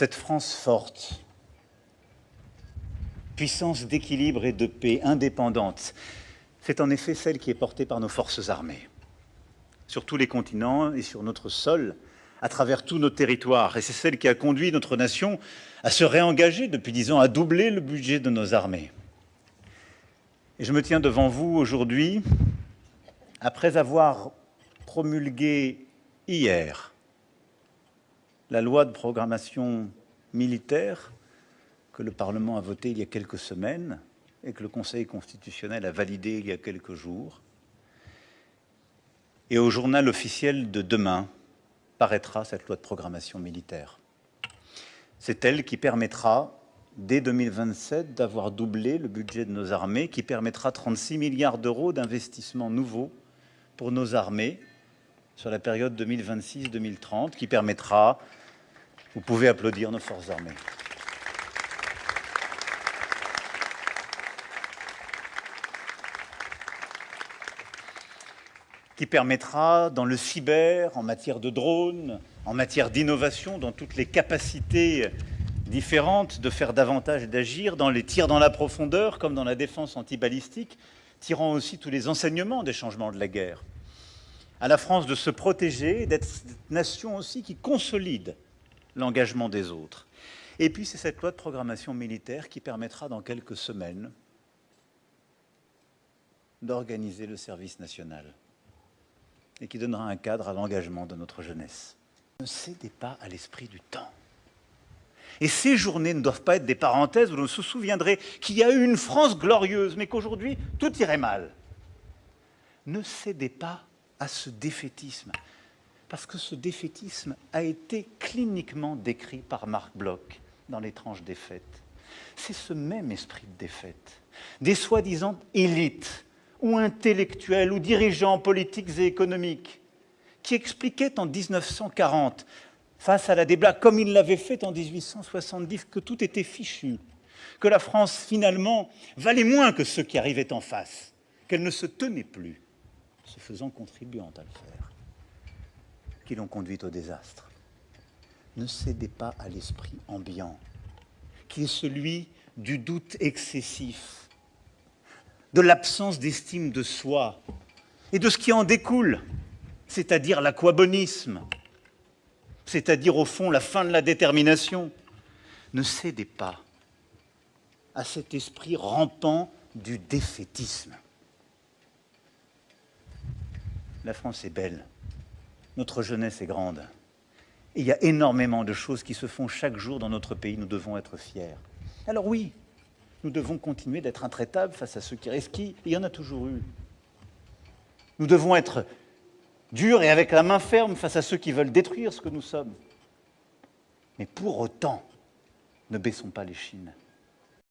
Cette France forte, puissance d'équilibre et de paix, indépendante, c'est en effet celle qui est portée par nos forces armées, sur tous les continents et sur notre sol, à travers tous nos territoires. Et c'est celle qui a conduit notre nation à se réengager depuis 10 ans, à doubler le budget de nos armées. Et je me tiens devant vous aujourd'hui, après avoir promulgué hier la loi de programmation militaire que le Parlement a votée il y a quelques semaines et que le Conseil constitutionnel a validée il y a quelques jours. Et au journal officiel de demain paraîtra cette loi de programmation militaire. C'est elle qui permettra, dès 2027, d'avoir doublé le budget de nos armées, qui permettra 36 milliards d'euros d'investissements nouveaux pour nos armées sur la période 2026-2030, qui permettra, vous pouvez applaudir nos forces armées, qui permettra dans le cyber, en matière de drones, en matière d'innovation, dans toutes les capacités différentes de faire davantage et d'agir, dans les tirs dans la profondeur, comme dans la défense antibalistique, tirant aussi tous les enseignements des changements de la guerre. À la France de se protéger, d'être cette nation aussi qui consolide l'engagement des autres. Et puis c'est cette loi de programmation militaire qui permettra dans quelques semaines d'organiser le service national et qui donnera un cadre à l'engagement de notre jeunesse. Ne cédez pas à l'esprit du temps. Et ces journées ne doivent pas être des parenthèses où l'on se souviendrait qu'il y a eu une France glorieuse, mais qu'aujourd'hui, tout irait mal. Ne cédez pas à ce défaitisme, parce que ce défaitisme a été cliniquement décrit par Marc Bloch dans L'étrange défaite. C'est ce même esprit de défaite, des soi-disant élites, ou intellectuels, ou dirigeants politiques et économiques, qui expliquaient en 1940, face à la débâcle, comme ils l'avaient fait en 1870, que tout était fichu, que la France, finalement, valait moins que ceux qui arrivaient en face, qu'elle ne se tenait plus, se faisant contribuant à le faire, qui l'ont conduite au désastre. Ne cédez pas à l'esprit ambiant, qui est celui du doute excessif, de l'absence d'estime de soi et de ce qui en découle, c'est-à-dire l'aquabonisme, c'est-à-dire au fond la fin de la détermination. Ne cédez pas à cet esprit rampant du défaitisme. La France est belle, notre jeunesse est grande, et il y a énormément de choses qui se font chaque jour dans notre pays, nous devons être fiers. Alors oui, nous devons continuer d'être intraitables face à ceux qui risquent, il y en a toujours eu. Nous devons être durs et avec la main ferme face à ceux qui veulent détruire ce que nous sommes. Mais pour autant, ne baissons pas l'échine.